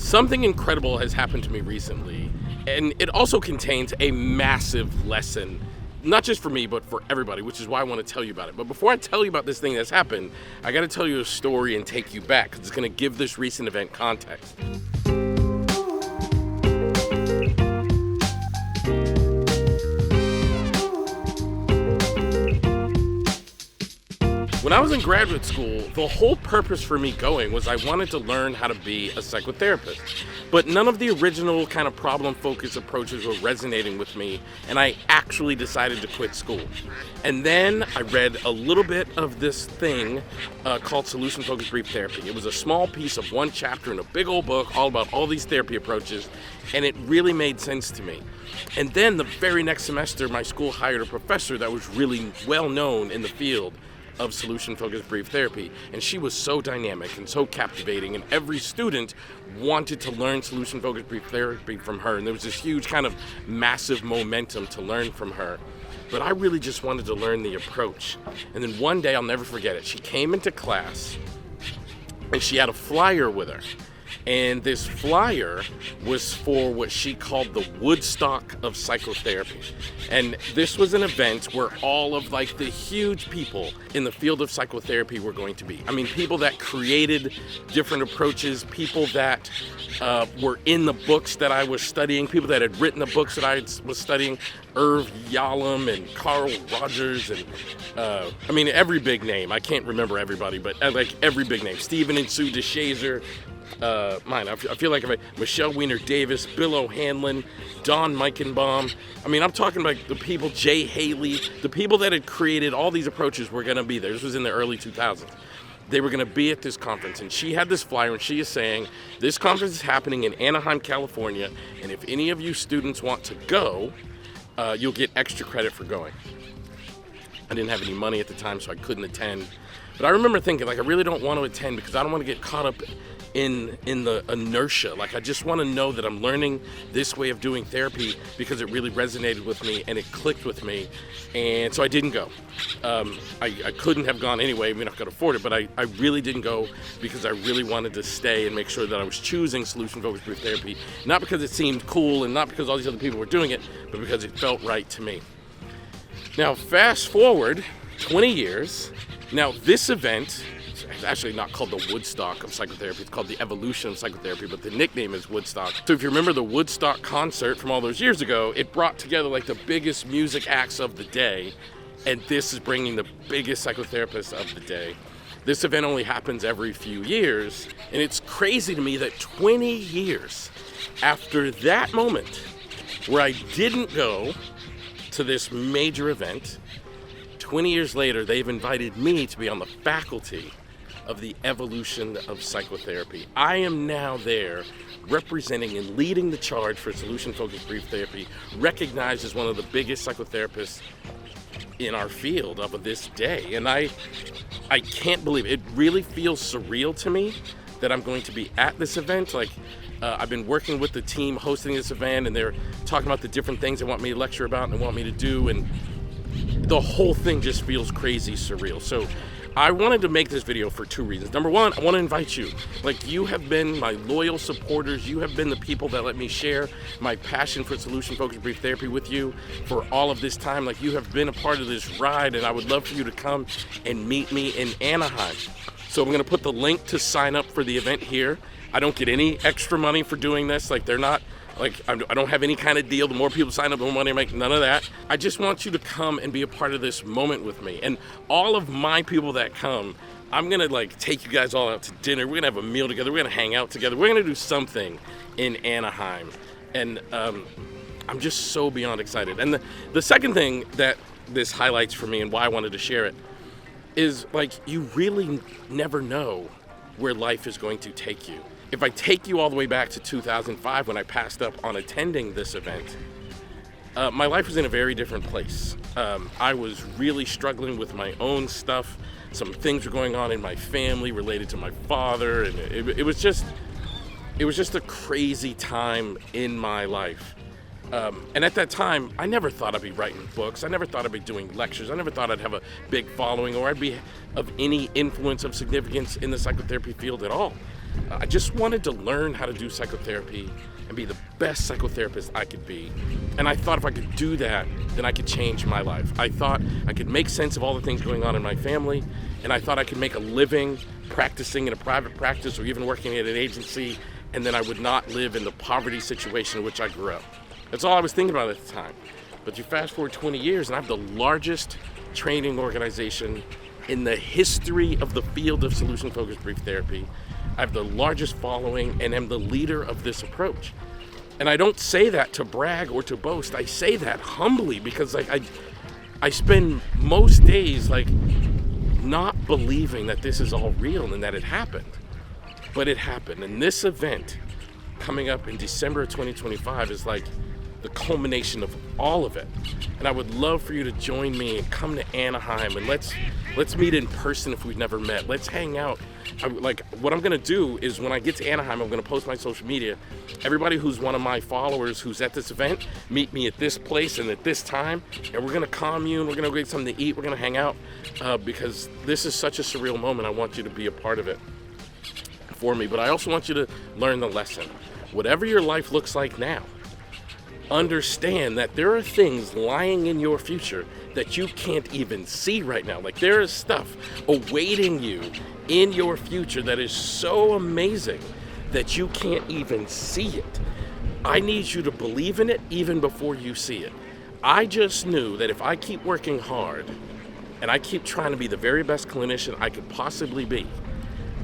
Something incredible has happened to me recently, and it also contains a massive lesson, not just for me, but for everybody, which is why I want to tell you about it. But before I tell you about this thing that's happened, I got to tell you a story and take you back, because it's going to give this recent event context. When I was in graduate school, the whole purpose for me going was I wanted to learn how to be a psychotherapist. But none of the original kind of problem-focused approaches were resonating with me, and I actually decided to quit school. And then I read a little bit of this thing called Solution-Focused Brief Therapy. It was a small piece of one chapter in a big old book all about all these therapy approaches, and it really made sense to me. And then the very next semester, my school hired a professor that was really well known in the field of solution-focused brief therapy, and she was so dynamic and so captivating, and every student wanted to learn solution-focused brief therapy from her, and there was this huge kind of massive momentum to learn from her. But I really just wanted to learn the approach. And then one day, I'll never forget it, she came into class and she had a flyer with her. And this flyer was for what she called the Woodstock of psychotherapy. And this was an event where all of like the huge people in the field of psychotherapy were going to be. I mean, people that created different approaches, people that were in the books that I was studying, people that had written the books that I was studying, Irv Yalom and Carl Rogers, and I mean, every big name. I can't remember everybody, but like every big name. Stephen and Sue DeShazer, I feel like Michelle Weiner Davis, Bill O'Hanlon, Don Meichenbaum. I mean, I'm talking about the people, Jay Haley, the people that had created all these approaches were going to be there. This was in the early 2000s. They were going to be at this conference, and she had this flyer, and she is saying, this conference is happening in Anaheim, California, and if any of you students want to go, you'll get extra credit for going. I didn't have any money at the time, so I couldn't attend. But I remember thinking, like, I really don't want to attend because I don't want to get caught up in the inertia. Like, I just want to know that I'm learning this way of doing therapy because it really resonated with me and it clicked with me. And so I didn't go. I couldn't have gone anyway. I mean, I could afford it, but I really didn't go because I really wanted to stay and make sure that I was choosing solution-focused brief therapy, not because it seemed cool and not because all these other people were doing it, but because it felt right to me. Now, fast forward 20 years. Now, this event, it's actually not called the Woodstock of psychotherapy, it's called the Evolution of Psychotherapy, but the nickname is Woodstock. So if you remember the Woodstock concert from all those years ago, it brought together like the biggest music acts of the day, and this is bringing the biggest psychotherapists of the day. This event only happens every few years, and it's crazy to me that 20 years after that moment where I didn't go to this major event, 20 years later, they've invited me to be on the faculty of the Evolution of Psychotherapy. I am now there representing and leading the charge for solution-focused brief therapy, recognized as one of the biggest psychotherapists in our field of this day. And I can't believe it. It really feels surreal to me that I'm going to be at this event. Like, I've been working with the team hosting this event, and they're talking about the different things they want me to lecture about and they want me to do, and the whole thing just feels crazy surreal. So I wanted to make this video for two reasons. Number one, I want to invite you. Like, you have been my loyal supporters. You have been the people that let me share my passion for solution-focused brief therapy with you for all of this time. Like, you have been a part of this ride, and I would love for you to come and meet me in Anaheim. So I'm going to put the link to sign up for the event here. I don't get any extra money for doing this. Like, they're not, like, I don't have any kind of deal. The more people sign up, the more money I make. None of that. I just want you to come and be a part of this moment with me. And all of my people that come, I'm going to, like, take you guys all out to dinner. We're going to have a meal together. We're going to hang out together. We're going to do something in Anaheim. And I'm just so beyond excited. And the second thing that this highlights for me and why I wanted to share it is, like, you really never know where life is going to take you. If I take you all the way back to 2005 when I passed up on attending this event, my life was in a very different place. I was really struggling with my own stuff. Some things were going on in my family related to my father, and it was just a crazy time in my life. And at that time, I never thought I'd be writing books. I never thought I'd be doing lectures. I never thought I'd have a big following or I'd be of any influence of significance in the psychotherapy field at all. I just wanted to learn how to do psychotherapy and be the best psychotherapist I could be. And I thought if I could do that, then I could change my life. I thought I could make sense of all the things going on in my family, and I thought I could make a living practicing in a private practice or even working at an agency, and then I would not live in the poverty situation in which I grew up. That's all I was thinking about at the time. But you fast forward 20 years, and I have the largest training organization in the history of the field of solution-focused brief therapy. I have the largest following and am the leader of this approach. And I don't say that to brag or to boast. I say that humbly because I spend most days not believing that this is all real and that it happened. But it happened. And this event coming up in December of 2025 is like the culmination of all of it. And I would love for you to join me and come to Anaheim, and let's meet in person if we've never met. Let's hang out. What I'm gonna do is when I get to Anaheim, I'm gonna post my social media. Everybody who's one of my followers who's at this event, meet me at this place and at this time, and we're gonna commune, we're gonna go get something to eat, we're gonna hang out, because this is such a surreal moment. I want you to be a part of it for me, but I also want you to learn the lesson. Whatever your life looks like now, understand that there are things lying in your future that you can't even see right now. Like, there is stuff awaiting you in your future that is so amazing that you can't even see it. I need you to believe in it even before you see it. I just knew that if I keep working hard and I keep trying to be the very best clinician I could possibly be,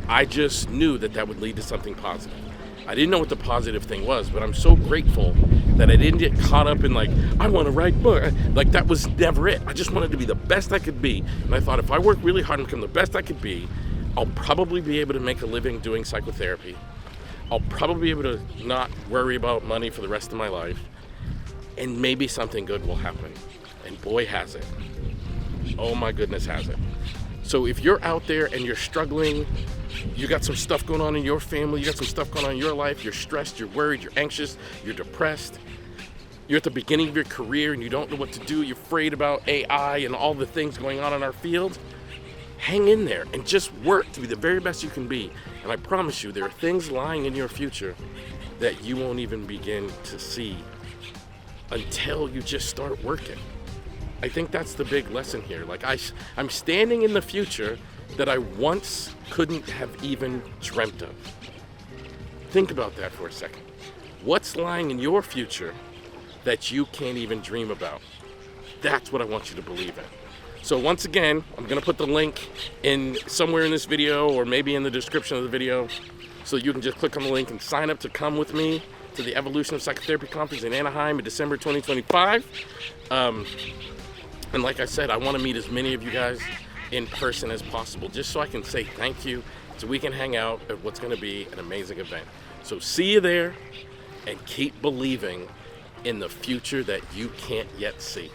I just knew that that would lead to something positive. I didn't know what the positive thing was, but I'm so grateful that I didn't get caught up in I want to write books. That was never it. I just wanted to be the best I could be. And I thought if I work really hard and become the best I could be, I'll probably be able to make a living doing psychotherapy. I'll probably be able to not worry about money for the rest of my life. And maybe something good will happen. And boy, has it. Oh my goodness, has it. So if you're out there and you're struggling, you got some stuff going on in your family, you got some stuff going on in your life, you're stressed, you're worried, you're anxious, you're depressed, you're at the beginning of your career and you don't know what to do, you're afraid about AI and all the things going on in our field, hang in there and just work to be the very best you can be. And I promise you, there are things lying in your future that you won't even begin to see until you just start working. I think that's the big lesson here. I'm standing in the future that I once couldn't have even dreamt of. Think about that for a second. What's lying in your future that you can't even dream about? That's what I want you to believe in. So once again, I'm gonna put the link in somewhere in this video or maybe in the description of the video, so you can just click on the link and sign up to come with me to the Evolution of Psychotherapy Conference in Anaheim in December 2025. And like I said, I want to meet as many of you guys in person as possible, just so I can say thank you, so we can hang out at what's going to be an amazing event. So see you there, and keep believing in the future that you can't yet see.